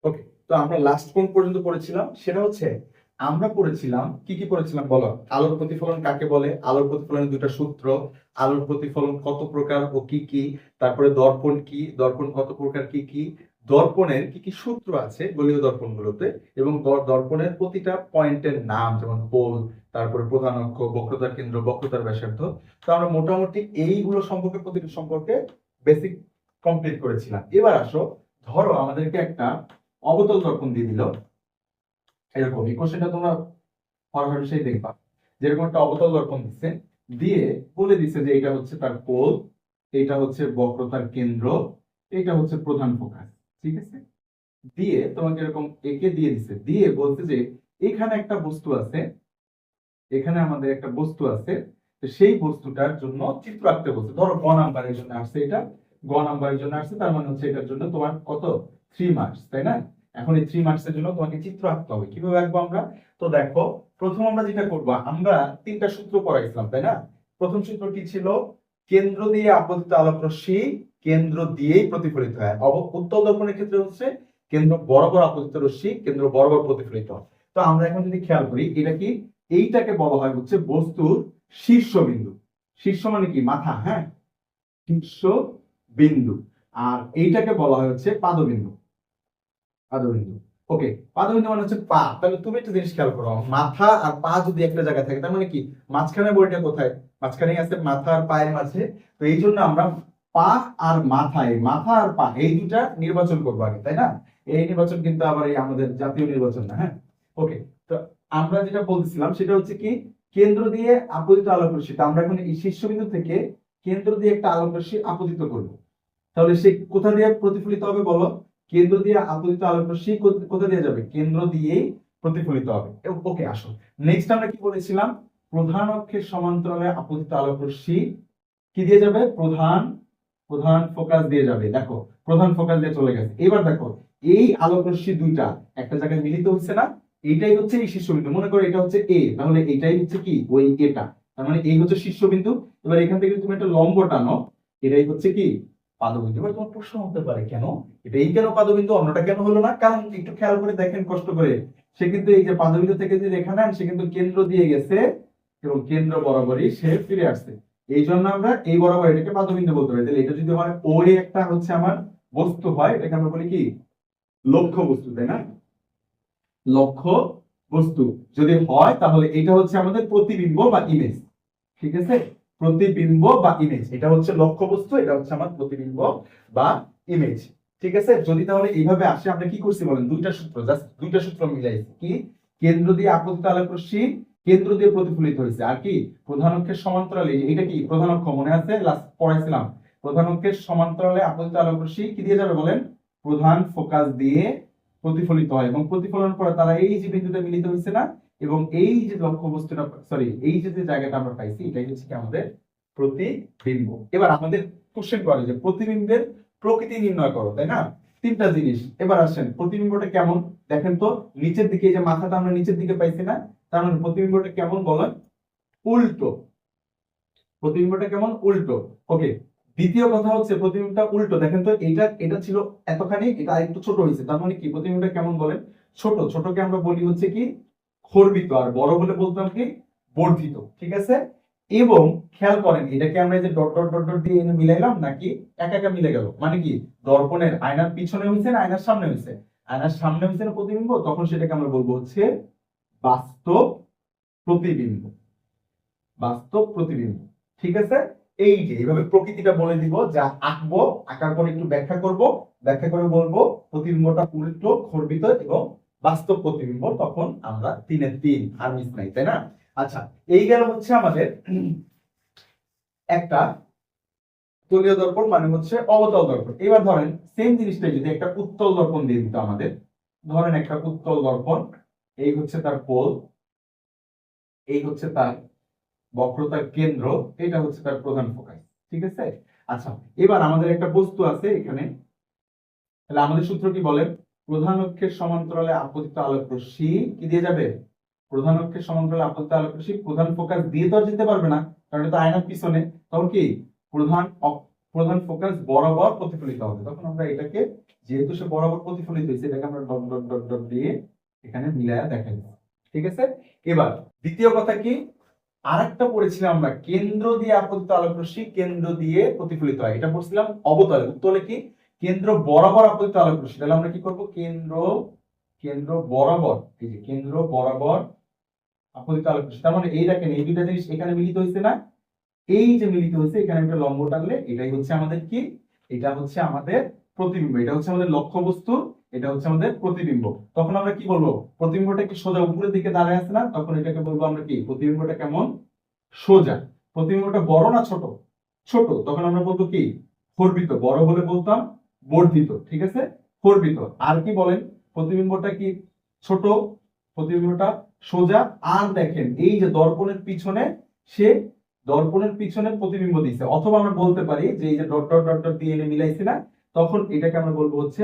ওকে, তো আমরা লাস্ট কোন পর্যন্ত পড়েছিলাম সেটা হচ্ছে আমরা পড়েছিলাম কি কি পড়েছিলাম বলো। আলোর প্রতিফলন কাকে বলে, আলোর প্রতিফলনের দুটো সূত্র, আলোর প্রতিফলন কত প্রকার ও কি কি, তারপরে দর্পণ কি, দর্পণ কত প্রকার কি কি, দর্পণের কি কি সূত্র আছে গোলীয় দর্পণগুলোতে, এবং দর্পণের প্রতিটা পয়েন্টের নাম, যেমন পোল, তারপরে প্রধান অক্ষ, বক্রতার কেন্দ্র, বক্রতার ব্যাসার্ধ। তো আমরা মোটামুটি এইগুলো সম্পর্কে, প্রতিটা সম্পর্কে বেসিক কমপ্লিট করেছিলাম। এবার আসো, ধরো আমাদেরকে একটা অবতল দর্পণ দিয়ে দিল, এরকম এই কোশ্চেনটা তোমরা হরহামেশাই দেখবা, যেরকম একটা অবতল দর্পণ দিচ্ছে, দিয়ে বলে দিচ্ছে যে এটা হচ্ছে তার পোল, এটা হচ্ছে বক্রতার কেন্দ্র, এটা হচ্ছে প্রধান ফোকাস। ঠিক আছে, দিয়ে তোমাকে এরকম একে দিয়ে দিচ্ছে, দিয়ে বলছে যে এখানে একটা বস্তু আছে, এখানে আমাদের একটা বস্তু আছে, তো সেই বস্তুটার জন্য চিত্র আঁকতে বলছে। ধরো গ নাম্বারের জন্য আসছে এটা, গ নাম্বারের জন্য আসছে, তার মানে হচ্ছে এটার জন্য তোমার কত 3 মার্কস, তাই না? এখন এই 3 মার্কসের জন্য তোমাকে চিত্র আঁকতে হবে। কিভাবে আঁকবো আমরা? তো দেখো, প্রথম আমরা যেটা করবো, আমরা 3টা সূত্র পড়াইছিলাম, তাই না? প্রথম সূত্র কি ছিল? কেন্দ্র দিয়ে আপতিত আলোক রশ্মি কেন্দ্র দিয়েই প্রতিফলিত হয়। উত্তল দর্পণের ক্ষেত্রে হচ্ছে কেন্দ্র বরাবর আপতিত রশ্মি কেন্দ্র বরাবর প্রতিফলিত হয়। তো আমরা এখন যদি খেয়াল করি, এটা কি, এইটাকে বলা হয় হচ্ছে বস্তুর শীর্ষবিন্দু। শীর্ষ মানে কি? মাথা, হ্যাঁ, শীর্ষ বিন্দু। আর এইটাকে বলা হয় হচ্ছে পাদবিন্দু। পাদবিন্দু, ওকে। পাদবিন্দু মানে হচ্ছে পা। তাহলে তুমি একটা জিনিস খেয়াল করো, মাথা আর পা যদি একটা জায়গায় থাকে, তার মানে কি মাঝখানে বডিটা কোথায়? মাঝখানেই আছে, মাথা আর পায়ের মাঝে। তো এই জন্য আমরা পা আর মাথায়, মাথা আর পা এই দুটা নির্বাচন করবো আগে, তাই না? এই নির্বাচন কিন্তু আবার এই আমাদের জাতীয় নির্বাচন না, হ্যাঁ। ওকে, তো আমরা যেটা বলছিলাম সেটা হচ্ছে কি, কেন্দ্র দিয়ে আপতিত আলোক রশ্মি। তো আমরা এখন এই শীর্ষবিন্দু থেকে কেন্দ্র দিয়ে একটা আলোক রশ্মি আপতিত করবো। তাহলে সে কোথা দিয়ে প্রতিফলিত হবে বলো? কেন্দ্র দিয়ে আপতিত আলোক রশ্মি কোথা দিয়ে যাবে? কেন্দ্র দিয়েই প্রতিফলিত হবে। ওকে, আসো নেক্সট আমরা কি বলেছিলাম? প্রধান অক্ষের সমান্তরালে আপতিত আলোক রশ্মি কি দিয়ে যাবে? প্রধান প্রধান ফোকাস দিয়ে যাবে। দেখো, প্রধান ফোকাস দিয়ে চলে গেছে। এবার দেখো, এই আলোক রশ্মি দুইটা একটা জায়গায় মিলিত হচ্ছে না? এইটাই হচ্ছে এই শীর্ষবিন্দু। মনে করো এটা হচ্ছে এ, তাহলে এটাই হচ্ছে কি ওই এটা, তার মানে এই হচ্ছে শীর্ষবিন্দু। এবার এখান থেকে তুমি একটা লম্ব টানো, এটাই হচ্ছে কি পাদবিন্দু। এবার তোমার প্রশ্ন হতে পারে, কেন এটাই কেন পাদবিন্দু, অন্যটা কেন হলো না? কারণ একটু খেয়াল করে দেখেন কষ্ট করে, সে কিন্তু এই যে পাদবিন্দু থেকে যে রেখা নেন, সে কিন্তু কেন্দ্র দিয়ে গেছে এবং কেন্দ্র বরাবরই সে ফিরে আসছে। এই জন্য আমরা এই বরাবর এটাকে পাদবিন্দু বলতে পারি। তাহলে এটা যদি হয় ও একটা হচ্ছে আমার বস্তু হয়, এটাকে আমরা বলি কি লক্ষ্য বস্তু, তাই না? লক্ষ্য বস্তু যদি হয়, তাহলে এটা হচ্ছে আমাদের প্রতিবিম্ব বা ইমেজ। ঠিক আছে, প্রতিবিম্ব বা ইমেজ, এটা হচ্ছে লক্ষ্য বস্তু, এটা হচ্ছে আমার প্রতিবিম্ব বা ইমেজ। ঠিক আছে, যদি তাহলে এইভাবে আসে, আমরা কি করছি বলেন? দুইটা সূত্র, জাস্ট দুইটা সূত্র মিলাইছি। কি? কেন্দ্র দিয়ে আপতিত আলোক রশ্মি কেন্দ্র দিয়ে প্রতিফলিত হয়েছে, আর কি প্রধান অক্ষের সমান্তরালে, এটা কি প্রধান অক্ষ, মনে আছে লাস্ট পড়াইছিলাম? প্রধান অক্ষের সমান্তরালে আপতিত আলোক রশ্মি কি দিয়ে যাবে বলেন? প্রধান ফোকাস দিয়ে প্রতিফলিত হয়, এবং প্রতিফলন করে তারা এই যে বিন্দুতে মিলিত হয়েছে না, এবং এই যে লক্ষ্য বস্তুটা, সরি এই যে জায়গাটা আমরা পাইছি, এটাই হচ্ছে কি আমাদের প্রতিবিম্ব। এবার আমাদের কোশ্চেন করে যে প্রতিবিম্বের প্রকৃতি নির্ণয় করো, তাই না? 3টা জিনিস। এবার আসেন, প্রতিবিম্বটা কেমন দেখেন তো। নিচের দিকে, এই যে মাথাটা আমরা নিচের দিকে পাইছি না, তার মানে প্রতিবিম্বটা কেমন বলেন? উল্টো। প্রতিবিম্বটা কেমন? উল্টো। ওকে, দ্বিতীয় কথা হচ্ছে প্রতিবিম্বটা উল্টো। দেখেন তো, এটা এটা ছিল এতখানি, এটা আরেকটু ছোট হয়েছে, তার মানে কি প্রতিবিম্বটা কেমন বলেন? ছোট। ছোটকে আমরা বলি হচ্ছে কি খর্বিত, আর বড় বলে বলতাম কি বর্ধিত। ঠিক আছে, এবং খেয়াল করেন, এটাকে আমরা এই যে ডট ডট ডট ডট দিয়ে এনে মিলাইলাম, নাকি একা একা মিলে গেল? মানে কি দর্পণের আয়নার পিছনে হয়েছে না আয়নার সামনে হয়েছে? আয়নার সামনে হয়েছে না প্রতিবিম্ব, তখন সেটাকে আমরা বলবো হচ্ছে বাস্তব প্রতিবিম্ব। বাস্তব প্রতিবিম্ব। ঠিক আছে, এই যে এইভাবে প্রকৃতিটা বলে দিব, যা আঁকবো, আঁকার পরে একটু ব্যাখ্যা করব, ব্যাখ্যা করে বলবো প্রতিবিম্বটা উল্টো, খর্বিত এবং বাস্তব প্রতিবিম্ব। তখন আমরা 3-এর 3 আর মিস নাই, তাই না? আচ্ছা, এই গেল হচ্ছে আমাদের একটা তলীয় দর্পণ, মানে হচ্ছে অবতল দর্পণ। এবার ধরেন সেম জিনিসটাই যদি একটা উত্তল দর্পণ দিয়ে দিত আমাদের, ধরেন একটা উত্তল দর্পণ, এই হচ্ছে তার পোল, এই হচ্ছে তার বক্রতার কেন্দ্র, এটা হচ্ছে তার প্রধান ফোকাস। ঠিক আছে, আচ্ছা এবার আমাদের একটা বস্তু আছে এখানে, তাহলে আমাদের সূত্র কি বলেন? প্রধান অক্ষের সমান্তরালে আপতিত আলোক রশ্মি কি দিয়ে যাবে? প্রধান অক্ষের সমান্তরালে আপতিত আলোক রশ্মি প্রধান ফোকাস দিয়ে তো আর যেতে পারবে না, কারণ এটা তো আয়নার পিছনে। তখন কি প্রধান প্রধান ফোকাস বরাবর প্রতিফলিত হবে, তখন আমরা এটাকে, যেহেতু সে বরাবর প্রতিফলিত হয়েছে, এটাকে আমরা ডট ডট ডট ডট দিয়ে এখানে মিলায়া দেখাই। ঠিক আছে, এবার দ্বিতীয় কথা কি, আরেকটা পড়েছিলাম আমরা, কেন্দ্র দিয়ে আপতিত আলোক রশ্মি কেন্দ্র দিয়ে প্রতিফলিত হয়, এটা পড়ছিলাম অবতলে। উত্তলে কি, কেন্দ্র বরাবর আপতিত আলোক রশ্মি, তাহলে আমরা কি করব, কেন্দ্র বরাবর, এই যে কেন্দ্র বরাবর আপতিত আলোক রশ্মি, তার মানে এই দেখেন এই দুইটা জিনিস এখানে মিলিত হয়েছে না, এই যে মিলিত হয়েছে, এখানে একটা লম্ব টানলে এটাই হচ্ছে আমাদের কি, এটা হচ্ছে আমাদের প্রতিবিম্ব, এটা হচ্ছে আমাদের লক্ষ্যবস্তু, এটা হচ্ছে আমাদের প্রতিবিম্ব। তখন আমরা কি বলবো, প্রতিবিম্বটা কি সোজা উপরের দিকে দাঁড়ায় আছে না, তখন এটাকে বলবো আমরা কি, প্রতিবিম্বটা কেমন, সোজা। প্রতিবিম্বটা বড় না ছোট, ছোট, তখন আমরা বলবো কি, ফর্বিত। বড় হলে বলতাম বর্ধিত। ঠিক আছে, ফর্বিত। আর কি বলেন, প্রতিবিম্বটা কি ছোট, প্রতিবিম্বটা সোজা। আর দেখেন এই যে দর্পণের পিছনে, সে দর্পণের পিছনে প্রতিবিম্ব দিচ্ছে, অথবা আমরা বলতে পারি যে এই যে ডট ডট ডট ডট দিয়ে এনে মিলাইছি না, তখন এটাকে আমরা বলবো হচ্ছে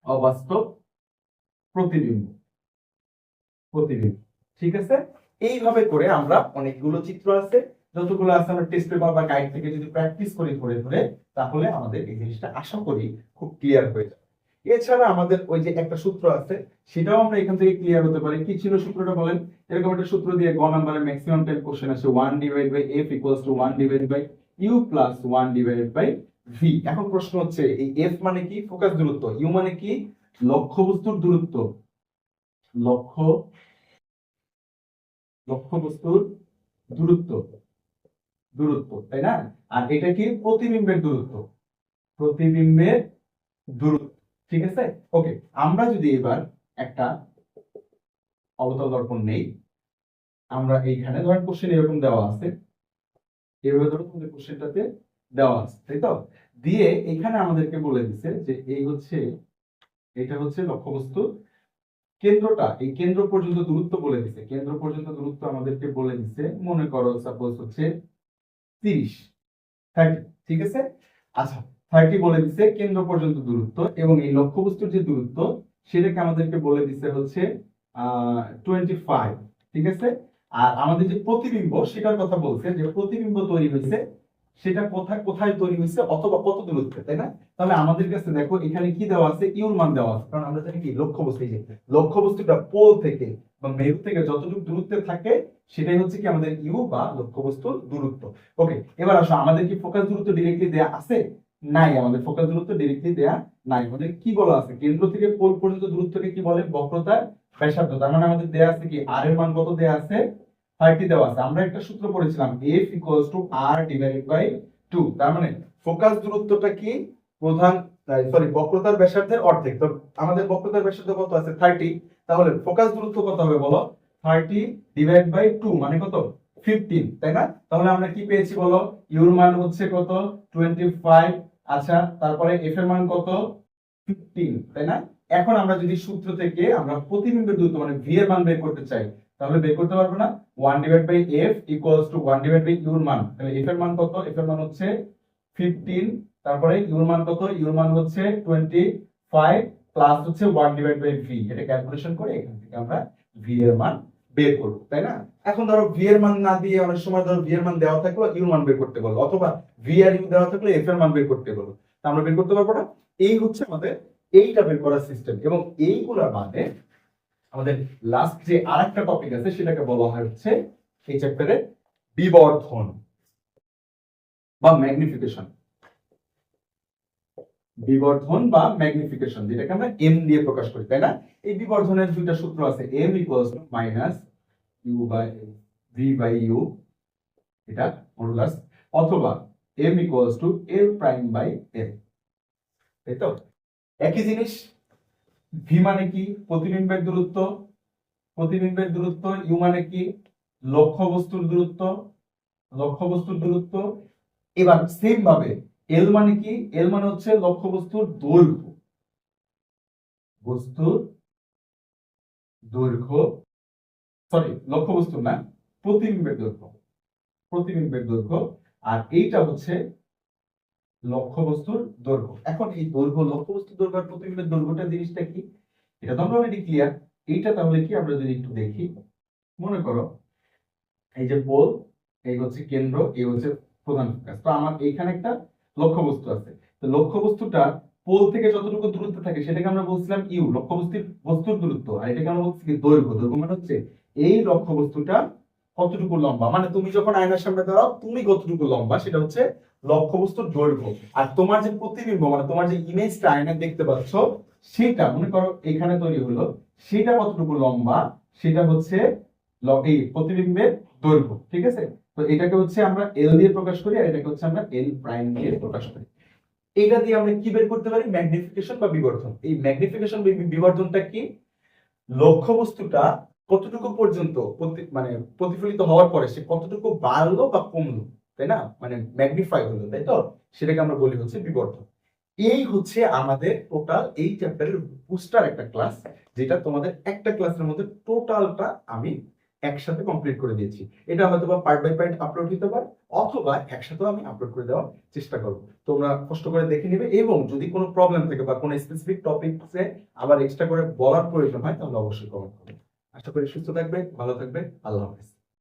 অবাস্তব প্রতিবিম্ব। ঠিক আছে, এইভাবে করে আমরা অনেকগুলো চিত্র আছে, যতগুলো আছে আমরা টেস্ট পেপার বা গাইড থেকে যদি প্র্যাকটিস করি ধরে ধরে, তাহলে আমাদের এই জিনিসটা আশা করি খুব ক্লিয়ার হয়ে যাবে। এছাড়া আমাদের ওই যে একটা সূত্র আছে, সেটাও আমরা এখান থেকে ক্লিয়ার হতে পারি। কি ছিল সূত্রটা বলেন, এরকম একটা সূত্র দিয়ে গ নাম্বারের ম্যাক্সিমাম টাইম কোশ্চেন আছে, 1 divide by f equals to 1 divide by u plus 1 divide by v। এখন প্রশ্ন হচ্ছে, এই f মানে কি, ফোকাস দূরত্ব, u মানে কি, লক্ষ্যবস্তুর দূরত্ব, লক্ষ্যবস্তুর দূরত্ব, তাই না? আর এটা কি, প্রতিবিম্বের দূরত্ব, প্রতিবিম্বের দূরত্ব। ঠিক আছে, ওকে। আমরা যদি এবার একটা অবতল দর্পণ নেই, আমরা এইখানে ধরেন কোশ্চেন এরকম দেওয়া আছে, এভাবে ধরো তোমাদের কোশ্চেনটাতে দেওয়া আছে, তাই তো? দিয়ে এখানে আমাদেরকে বলে দিছে যে এই হচ্ছে, এটা হচ্ছে লক্ষ্যবস্তু, কেন্দ্রটা, এই কেন্দ্র পর্যন্ত দূরত্ব বলে দিছে, কেন্দ্র পর্যন্ত দূরত্ব আমাদেরকে বলে দিছে, মনে করো সাপোজ হচ্ছে 30, ঠিক আছে। আচ্ছা, 30 বলে দিছে কেন্দ্র পর্যন্ত দূরত্ব, এবং এই লক্ষ্যবস্তুর যে দূরত্ব সেটাকে আমাদেরকে বলে দিছে হচ্ছে 25। ঠিক আছে, আর আমাদের যে প্রতিবিম্ব সেটার কথা বলছে, যে প্রতিবিম্ব তৈরি হয়েছে সেটা কোথায় কোথায় তৈরি হয়েছে অথবা কত দূরত্বে, তাই না? তাহলে আমাদের কাছে দেখো এখানে কি দেওয়া আছে, ইউর মান দেওয়া আছে, কারণ আমরা জানি কি, লক্ষ্যবস্তু, এই যে লক্ষ্যবস্তুটা পোল থেকে বা মেরু থেকে যতটুকু দূরত্বে থাকে সেটাই হচ্ছে কি আমাদের ইউ বা লক্ষ্যবস্তুর দূরত্ব। ওকে, এবার আসো, আমাদের কি ফোকাস দূরত্ব ডিরেক্টলি দেয়া আছে? নাই, আমাদের ফোকাস দূরত্ব ডিরেক্টলি দেয়া নাই। আমাদের কি বলা আছে, কেন্দ্র থেকে পোল পর্যন্ত দূরত্বকে কি বলে, বক্রতার ব্যাসার্ধ। তার মানে আমাদের দেয়া আছে কি, আর এর মান কত দেয়া আছে, 30 দেওয়া আছে। আমরা একটা সূত্র পড়েছিলাম, f equals to r divided by 2। তার মানে ফোকাস দূরত্বটা কি, প্রধান, সরি, বক্রতার ব্যাসার্ধের অর্ধেক। তো আমাদের বক্রতার ব্যাসার্ধ কত আছে, 30, তাহলে ফোকাস দূরত্ব কত হবে বলো, 30 ডিভাইড বাই 2 মানে কত, 15, তাই না? তাহলে আমরা কি পেয়েছি বলো, ইউর মান হচ্ছে কত, 25। আচ্ছা, তারপরে এফ এর মান কত, 15, তাই না? এখন আমরা যদি সূত্র থেকে আমরা প্রতিবিম্বের দূরত্ব মানে ভি এর মান বের করতে চাই, তাহলে বের করতে পারবো না? 1 divide by f equals to 1 divide by ইউর মান। তাহলে f এর মান কত, f এর মান হচ্ছে 15, তারপরে ইউর মান কত, ইউর মান হচ্ছে 25 প্লাস হচ্ছে 1 ডিভাইড বাই v। এটা ক্যালকুলেশন করে এখান থেকে আমরা v এর মান বের করব, তাই না? এখন ধরো v এর মান না দিয়ে অনেক সময় ধরো v এর মান দেওয়া থাকলো, ইউর মান বের করতে বলো, অথবা v আর u দেওয়া থাকলে f এর মান বের করতে বলো, তা আমরা বের করতে পারবো না। এই হচ্ছে আমাদের এইটা বের করার সিস্টেম। এবং এইগুলা বাদে আমাদের লাস্ট যে আরেকটা টপিক আছে সেটাকে বলা হয় হচ্ছে এই চ্যাপ্টারে বিবর্ধন বা ম্যাগনিফিকেশন। বিবর্ধন বা ম্যাগনিফিকেশন, যেটাকে আমরা এম দিয়ে প্রকাশ করি, তাই না? এই বিবর্ধনের দুইটা সূত্র আছে, M equals to minus U by V by U, এটা মডুলাস, অথবা M equals to L prime by L, তাই তো? একই জিনিস। ভি মানে কি, প্রতিবিম্বের দূরত্ব, ইউ মানে কি, লক্ষ্যবস্তুর দূরত্ব, এবার সেম ভাবে এল মানে কি, এল মানে হচ্ছে লক্ষ্যবস্তুর দৈর্ঘ্য, সরি লক্ষ্যবস্তু না, প্রতিবিম্বের দৈর্ঘ্য, আর এইটা হচ্ছে লক্ষ্যবস্তুর দৈর্ঘ্য। এখন এই দৈর্ঘ্য, লক্ষ্যবস্তুর দৈর্ঘ্য আর প্রতিবিম্বের দৈর্ঘ্যটা জিনিসটা কি, এটা তো আমরা অলরেডি ক্লিয়ার। এইটা তাহলে কি, আমরা যদি একটু দেখি, মনে করো এই যে পোল, এই হচ্ছে কেন্দ্র, এই হচ্ছে প্রধান ফোকাস। তো আমার এইখানে একটা লক্ষ্যবস্তু আছে, তো লক্ষ্যবস্তুটা পোল থেকে যতটুকু দূরত্বে থাকে সেটাকে আমরা বলছিলাম ইউ, বস্তুর দূরত্ব। আর এটাকে আমরা বলছি কি দৈর্ঘ্য। দৈর্ঘ্য মানে হচ্ছে এই লক্ষ্যবস্তুটা কতটুকু লম্বা, মানে তুমি যখন আয়নার সামনে দাঁড়াও তুমি কতটুকু লম্বা, সেটা হচ্ছে লক্ষ্যবস্তুর দৈর্ঘ্য। আর তোমার যে প্রতিবিম্ব, মানে তোমার যে ইমেজটা আয়নায় দেখতে পাচ্ছ, সেটা মনে করো এখানে তৈরি হলো, সেটা কতটুকু লম্বা, সেটা হচ্ছে এই প্রতিবিম্বের দৈর্ঘ্য। ঠিক আছে, তো এটাকে হচ্ছে আমরা এল দিয়ে প্রকাশ করি, আর এটাকে হচ্ছে আমরা এল প্রাইম দিয়ে প্রকাশ করি। এটা দিয়ে আমরা কি বের করতে পারি? ম্যাগনিফিকেশন বা বিবর্ধন। এই ম্যাগনিফিকেশন বিবর্ধনটা কি? লক্ষ্যবস্তুটা কতটুকু পর্যন্ত মানে প্রতিফলিত হওয়ার পরে সে কতটুকু বাড়লো বা কমলো, তাই না, মানে ম্যাগনিফাই হলো, তাই তো, সেটাকে আমরা বলি হচ্ছে বিবর্ধন। এই হচ্ছে আমাদের টোটাল এই চ্যাপ্টারের বুস্টার একটা ক্লাস, যেটা তোমাদের একটা ক্লাসের মধ্যে টোটালটা আমি একসাথে কমপ্লিট করে দিয়েছি। এটা হয়তো বা পার্ট বাই পার্ট আপলোড দিতে পারে, অথবা একসাথেও আমি আপলোড করে দেওয়ার চেষ্টা করব। তোমরা কষ্ট করে দেখে নিবে, এবং যদি কোনো প্রবলেম থাকে বা কোনো স্পেসিফিক টপিকসে আবার এক্সট্রা করে বলার প্রয়োজন হয় তাহলে অবশ্যই কমেন্ট করবে। আশা করি সুস্থ থাকবে, ভালো থাকবে। আল্লাহ হাফেজ।